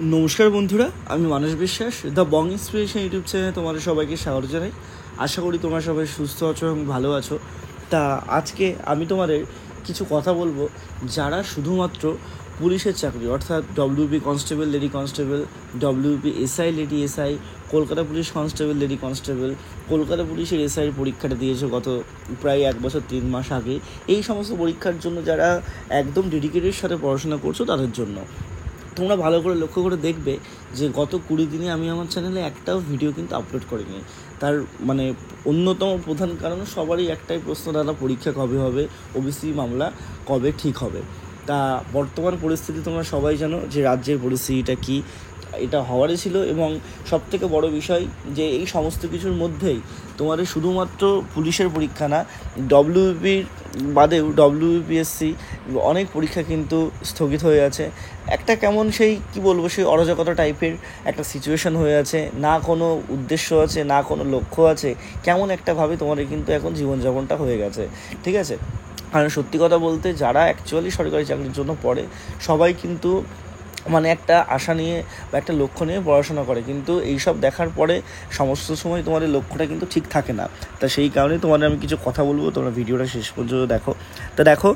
নমস্কার বন্ধুরা, আমি মানস বিশ্বাস, দ্য বং ইন্সপিরেশন ইউটিউব চ্যানেলে তোমাদের সবাইকে স্বাগত জানাই। আশা করি তোমরা সবাই সুস্থ আছো এবং ভালো আছো। তা আজকে আমি তোমাদের কিছু কথা বলবো যারা শুধুমাত্র পুলিশের চাকরি অর্থাৎ WP constable lady constable, WP SI lady SI, Kolkata police constable lady constable, Kolkata পুলিশের এসআইয়ের পরীক্ষাটা দিয়েছে গত প্রায় 1 বছর 3 মাস আগে। এই সমস্ত পরীক্ষার জন্য যারা একদম ডেডিকেটের সাথে পড়াশোনা করছো তাদের জন্য তোমরা ভালো করে লক্ষ্য করে দেখবে যে গত 20 দিনে আমি আমার চ্যানেলে একটাও ভিডিও কিন্তু আপলোড করিনি। তার অন্যতম প্রধান কারণ সবারই একটাই প্রশ্ন, দাদা পরীক্ষা কবে হবে, ওবিসি মামলা কবে ঠিক হবে। তা বর্তমান পরিস্থিতি তোমরা সবাই জানো যে রাজ্যের পরিস্থিতিটা কী, এটা হওয়ারই ছিল। এবং সবথেকে বড় বিষয় যে এই সমস্ত কিছুর মধ্যেই তোমাদের শুধুমাত্র পুলিশের পরীক্ষা না, ডব্লিউপির বাদেও ডব্লিউপিএসসি অনেক পরীক্ষা কিন্তু স্থগিত হয়ে আছে। একটা কেমন সেই সেই অরাজকতা টাইপের একটা সিচুয়েশান হয়ে আছে, না কোনো উদ্দেশ্য আছে, না কোনো লক্ষ্য আছে, কেমন একটাভাবে তোমাদের কিন্তু এখন জীবনযাপনটা হয়ে গেছে। ঠিক আছে, কারণ সত্যি কথা বলতে যারা অ্যাকচুয়ালি সরকারি চাকরির জন্য পড়ে সবাই কিন্তু একটা আশা নিয়ে বা একটা লক্ষ্য নিয়ে পড়াশোনা করে, কিন্তু এইসব দেখার পরে সমস্ত সময় তোমাদের লক্ষ্যটা কিন্তু ঠিক থাকে না। তা সেই কারণে তোমাদের আমি কিছু কথা বলবো, তোমরা ভিডিওটা শেষ পর্যন্ত দেখো। দেখো,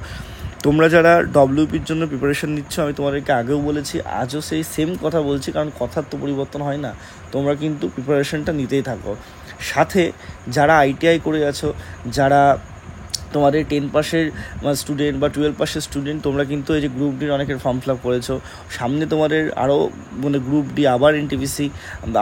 তোমরা যারা ডব্লিউপির জন্য প্রিপারেশন নিচ্ছ, আমি তোমাদেরকে আগেও বলেছি, আজও সেই সেম কথা বলছি, কারণ কথার তো পরিবর্তন হয় না। তোমরা কিন্তু প্রিপারেশনটা নিতেই থাকো। সাথে যারা আইটিআই করে আছো, যারা তোমাদের 10 পাসের স্টুডেন্ট বা 12 পাসের স্টুডেন্ট, তোমরা কিন্তু এই যে গ্রুপ ডির অনেকের ফর্ম ফিল আপ করেছো, সামনে তোমাদের আরও গ্রুপ ডি, আবার এনটিপিসি,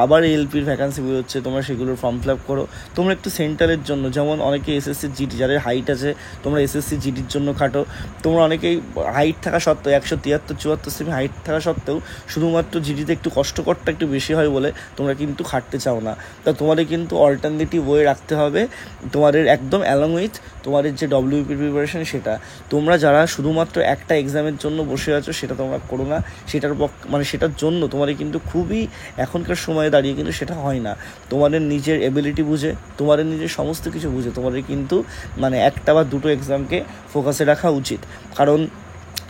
আবার এলপির ভ্যাকান্সি বেরোচ্ছে, তোমরা সেগুলোর ফর্ম ফিল আপ করো। তোমরা একটু সেন্টারের জন্য, যেমন অনেকে এসএসসি জিডি, যাদের হাইট আছে তোমরা এসএসসি জিডির জন্য খাটো। তোমরা অনেকেই হাইট থাকা সত্ত্বেও 173-74 সেমি হাইট থাকা সত্ত্বেও শুধুমাত্র জিডিতে একটু কষ্টকরটা একটু বেশি হয় বলে তোমরা কিন্তু খাটতে চাও না। তা তোমাদের কিন্তু অল্টারনেটিভ ওয়ে রাখতে হবে তোমাদের, একদম অ্যালং উইথ তোমাদের যে ডব্লিউপি প্রিপারেশন সেটা। তোমরা যারা শুধুমাত্র একটা এক্সামের জন্য বসে আছো সেটা তোমরা করো না। সেটার জন্য তোমাদের কিন্তু খুবই এখনকার সময়ে দাঁড়িয়ে কিন্তু সেটা হয় না। তোমাদের নিজের এবিলিটি বুঝে, তোমাদের নিজের সমস্ত কিছু বুঝে তোমাদের কিন্তু একটা বা দুটো এক্সামকে ফোকাসে রাখা উচিত। কারণ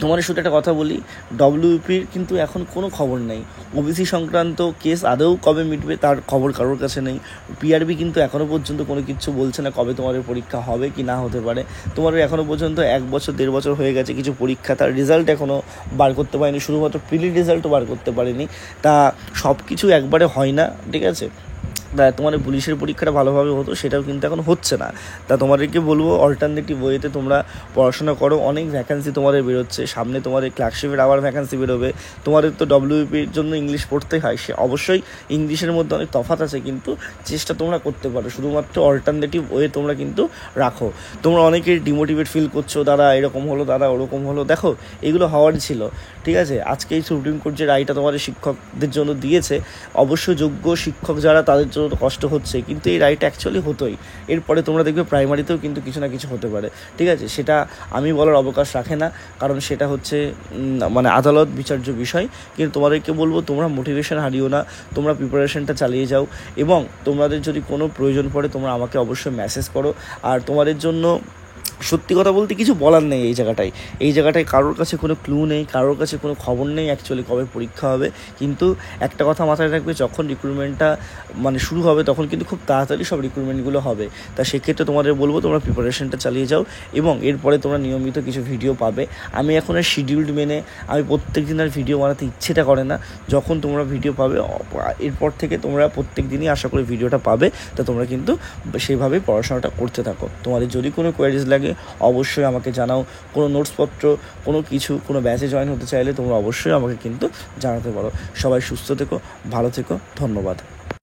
তোমাদের শুধু একটা কথা বলি, ডব্লিউপির কিন্তু এখন কোনো খবর নেই। ওবিসি সংক্রান্ত কেস আদৌ কবে মিটবে তার খবর কারোর কাছে নেই। পিআরবি কিন্তু এখনও পর্যন্ত কোনো কিছু বলছে না কবে তোমাদের পরীক্ষা হবে কি না হতে পারে। তোমাদের এখনও পর্যন্ত 1 বছর 1.5 বছর হয়ে গেছে, কিছু পরীক্ষা তার রেজাল্ট এখনও বার করতে পারেনি, শুধুমাত্র প্রিলি রেজাল্টও বার করতে পারেনি। তা সব কিছু একবারে হয় না, ঠিক আছে। তা তোমাদের পুলিশের পরীক্ষাটা ভালোভাবে হতো, সেটাও কিন্তু এখন হচ্ছে না। তা তোমাদেরকে বলবো অল্টারনেটিভ ওয়েতে তোমরা পড়াশোনা করো। অনেক ভ্যাকান্সি তোমাদের বেরোচ্ছে, সামনে তোমাদের ক্লার্কশিপের আবার ভ্যাকান্সি বেরোবে। তোমাদের তো ডব্লিউপির জন্য ইংলিশ পড়তেই হয়, সে অবশ্যই ইংলিশের মধ্যে অনেক তফাৎ আছে, কিন্তু চেষ্টা তোমরা করতে পারো। শুধুমাত্র অল্টারনেটিভ ওয়ে তোমরা কিন্তু রাখো। তোমরা অনেকেই ডিমোটিভেট ফিল করছো, দাদা এরকম হলো, দাদা ওরকম হলো। দেখো, এগুলো হওয়ারই ছিল, ঠিক আছে। আজকে এই সুপ্রিম কোর্ট যে রায়টা তোমাদের শিক্ষকদের জন্য দিয়েছে, অবশ্যই যোগ্য শিক্ষক যারা তাদের জন্য তো কষ্ট হচ্ছে, কিন্তু এই রাইট অ্যাকচুয়ালি হতোই। এরপরে তোমরা দেখবে প্রাইমারিতেও কিন্তু কিছু না কিছু হতে পারে, ঠিক আছে। সেটা আমি বলার অবকাশ রাখে না, কারণ সেটা হচ্ছে আদালত বিচার্য বিষয়। কিন্তু তোমাদেরকে বলবো তোমরা মোটিভেশন হারিও না, তোমরা প্রিপারেশনটা চালিয়ে যাও। এবং তোমাদের যদি কোনো প্রয়োজন পড়ে তোমরা আমাকে অবশ্যই মেসেজ করো। আর তোমাদের জন্য সত্যি কথা বলতে কিছু বলার নেই এই জায়গাটায় কারোর কাছে কোনো ক্লু নেই, কারোর কাছে কোনো খবর নেই অ্যাকচুয়ালি কবে পরীক্ষা হবে। কিন্তু একটা কথা মাথায় রাখবে, যখন রিক্রুটমেন্টটা শুরু হবে তখন কিন্তু খুব তাড়াতাড়ি সব রিক্রুটমেন্টগুলো হবে। তা সেক্ষেত্রে তোমাদের বলবো তোমরা প্রিপারেশনটা চালিয়ে যাও, এবং এরপরে তোমরা নিয়মিত কিছু ভিডিও পাবে। আমি এখন আর শিডিউলড মেনে আমি প্রত্যেক দিন আর ভিডিও বানাতে ইচ্ছেটা করে না। যখন তোমরা ভিডিও পাবে এরপর থেকে তোমরা প্রত্যেক দিনই আশা করি ভিডিওটা পাবে। তা তোমরা কিন্তু সেইভাবেই পড়াশোনাটা করতে থাকো। তোমাদের যদি কোনো কোয়ারিজ লাগে অবশ্যই আমাকে জানাও। কোনো নোটসপত্র, কোনো ব্যাচে জয়েন হতে চাইলে তোমরা অবশ্যই আমাকে কিন্তু জানাতে পারো। সবাই সুস্থ থেকো, ভালো থেকো, ধন্যবাদ।